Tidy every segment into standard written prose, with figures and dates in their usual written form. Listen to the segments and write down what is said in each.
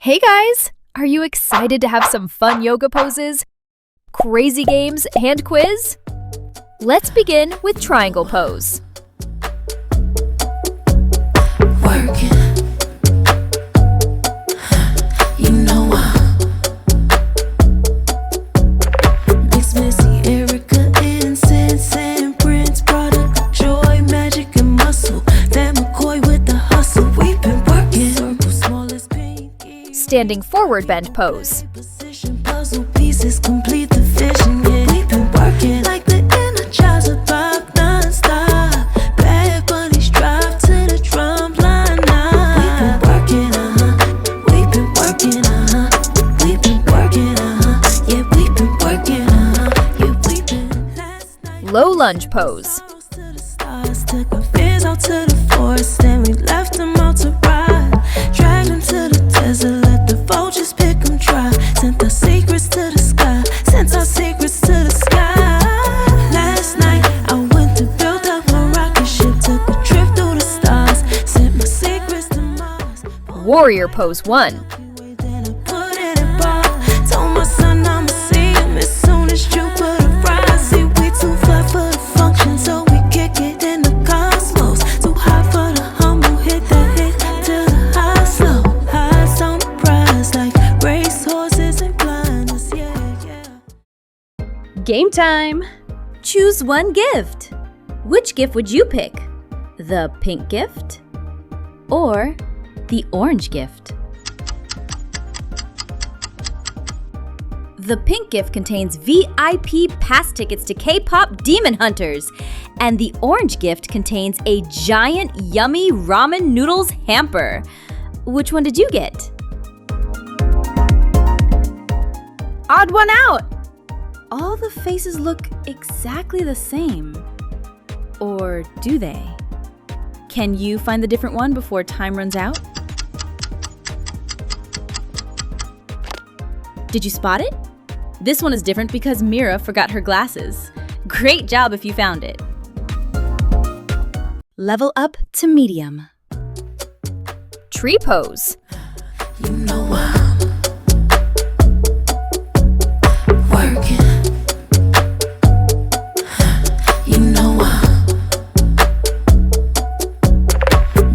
Hey guys! Are you excited to have some fun yoga poses, crazy games, and quiz? Let's begin with triangle pose. Standing forward bend pose. Low lunge pose. Warrior pose 1. Game time! Choose one gift. Which gift would you pick? The pink gift or the orange gift? The pink gift contains VIP pass tickets to K-pop Demon Hunters, and the orange gift contains a giant yummy ramen noodles hamper. Which one did you get? Odd one out! All the faces look exactly the same. Or do they? Can you find the different one before time runs out? Did you spot it? This one is different because Mira forgot her glasses. Great job if you found it. Level up to medium. Tree pose. You know I'm working. You know I'm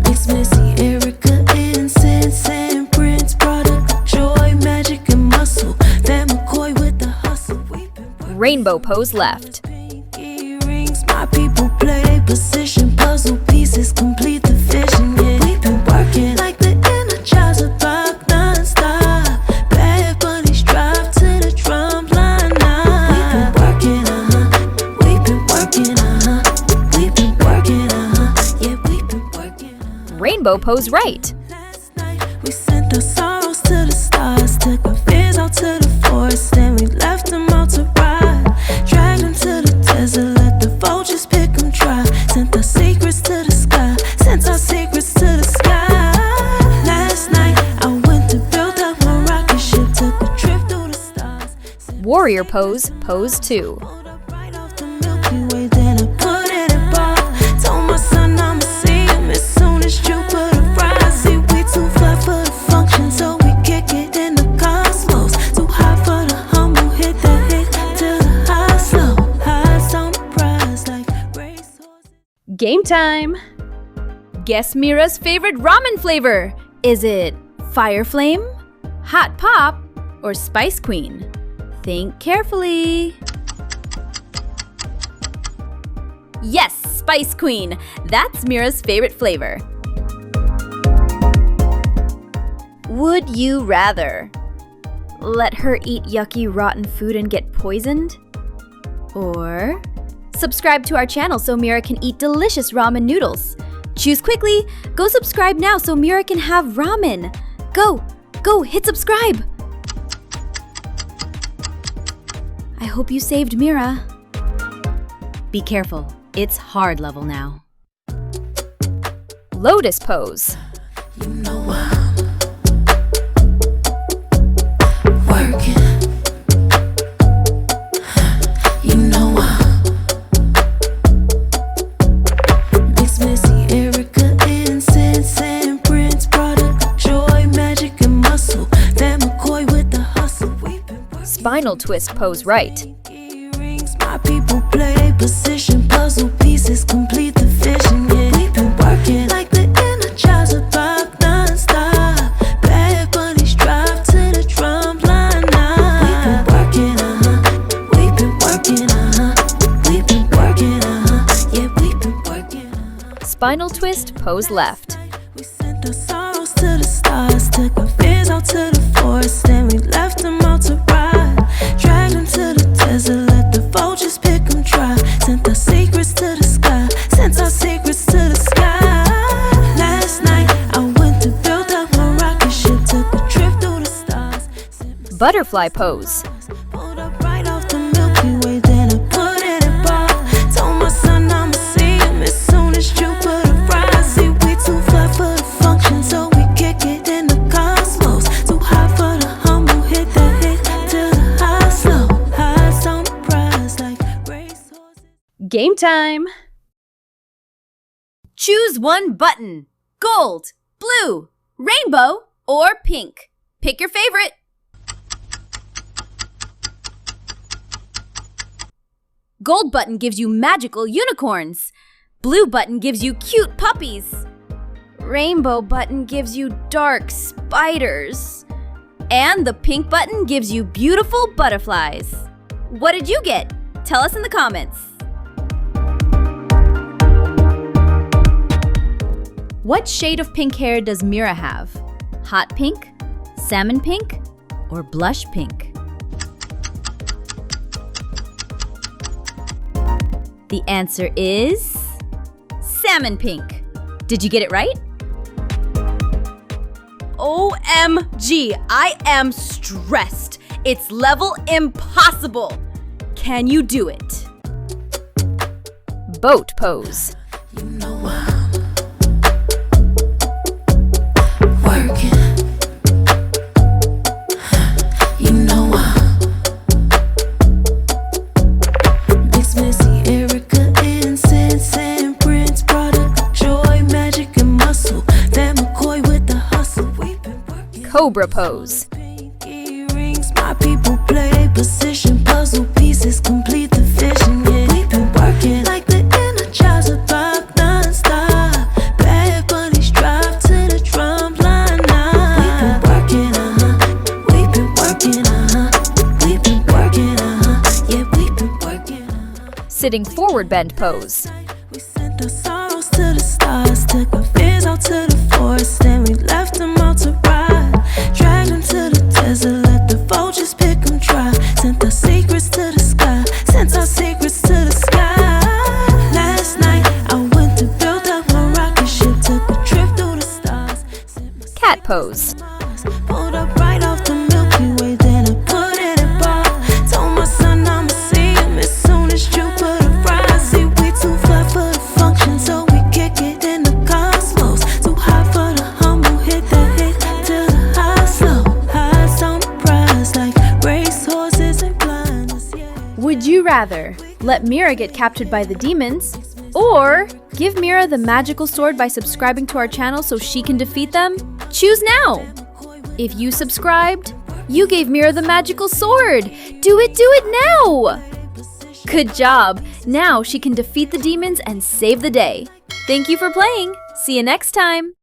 Mix Missy, Erica, Incense, and Prince, product, joy, magic, and muscle. Van McCoy with the hustle. Rainbow pose left. Pinky rings, my people play their position. Puzzle pieces complete the vision. Yeah, we've been working like the Energizer rock non-stop. Bad bunnies drive to the drum line now. We've been working, we've been working, we've been working, yeah, we've been working, Rainbow pose right. Last night we sent our sorrows to the stars, took our fears out to the forest, and we left them out to ride. Dragged them to the desert, let the vultures pick them dry. Sent our secrets to the sky, sent our secrets to the sky. Last night I went to build up my rocket ship, took a trip through the stars. Warrior pose, pose 2. Pulled up right off the Milky Way, then I put it in bar. Told my son I'ma see him as soon as Jupiter rise. See, we too fly for the function, so we kick it in the cosmos. Too high for the humble, hit the hit till the high slow. Highs on the prize like racehorses. Game time! Guess Mira's favorite ramen flavor. Is it Fire Flame, Hot Pop, or Spice Queen? Think carefully. Yes, Spice Queen. That's Mira's favorite flavor. Would you rather let her eat yucky, rotten food and get poisoned? Or subscribe to our channel so Mira can eat delicious ramen noodles? Choose quickly. Go subscribe now so Mira can have ramen. Go, hit subscribe. I hope you saved Mira. Be careful, it's hard level now. Lotus pose. You know I'm working. You know I'm Mix Missy, Erica, Incense, and Prince, product, joy, magic, and muscle. spinal twist pose right. Rings, my people play position, puzzle pieces complete the vision. Yeah, we've been working like the Energizer rock non-stop. Bad bunnies drive to the drum line now. We've been working, we've been working, we've been working, yeah, we've been working, Spinal twist pose left. We sent our sorrows to the stars, took our fears out to the forest, then we left them out to ride. Dragged them to the desert, let the vultures pick them dry. Sent our secrets to the sky, sent our secrets to the sky. Last night I went to build up my rocket ship, took a trip through the stars. Butterfly pose. Pulled up right off the Milky Way, then I put it in bar. Told my son I'ma see him as soon as Jupiter rise. See, we too fly for the function, so we kick it in the cosmos. Too high for the humble, hit the hit till the high slow. Highs on the prize like racehorses. Game time! Choose one button. Gold, blue, rainbow, or pink. Pick your favorite. Gold button gives you magical unicorns. Blue button gives you cute puppies. Rainbow button gives you dark spiders. And the pink button gives you beautiful butterflies. What did you get? Tell us in the comments. What shade of pink hair does Mira have? Hot pink, salmon pink, or blush pink? The answer is salmon pink. Did you get it right? OMG, I am stressed. It's level impossible. Can you do it? Boat pose. You know I'm working. You know I'm Mix Missy, Erica, incense and Prince, product of joy, magic and muscle. Van McCoy with the hustle. We've been working. Cobra pose. Pinky rings, my people play position, puzzle pieces complete the vision. Yeah, we've been working like the Energizer rock non-stop. Bad bunnies drive to the drum line now. We've been working, we've been working, we've been working, yeah, we've been working, Sitting forward bend pose. We sent our sorrows to the stars, took our fears out to the forest, then we left them out to ride. Dragged them to the desert, let the vultures pick them dry. Sent our secrets to the sky, sent our secrets to the sky. Last night I went to build up my rocket ship, took a trip through the stars. Cat pose. Pulled up right off the Milky Way, then I put it in bar. Told my son I'ma see him as soon as Jupiter rise. See, we too fly for the function, so we kick it in the cosmos. Too high for the humble, hit the hit till the high slow. Highs on the prize like racehorses and blinders, yeah. Would you rather let Mira get captured by the demons, or give Mira the magical sword by subscribing to our channel so she can defeat them? Choose now! If you subscribed, you gave Mira the magical sword! Do it now! Good job! Now she can defeat the demons and save the day. Thank you for playing! See you next time!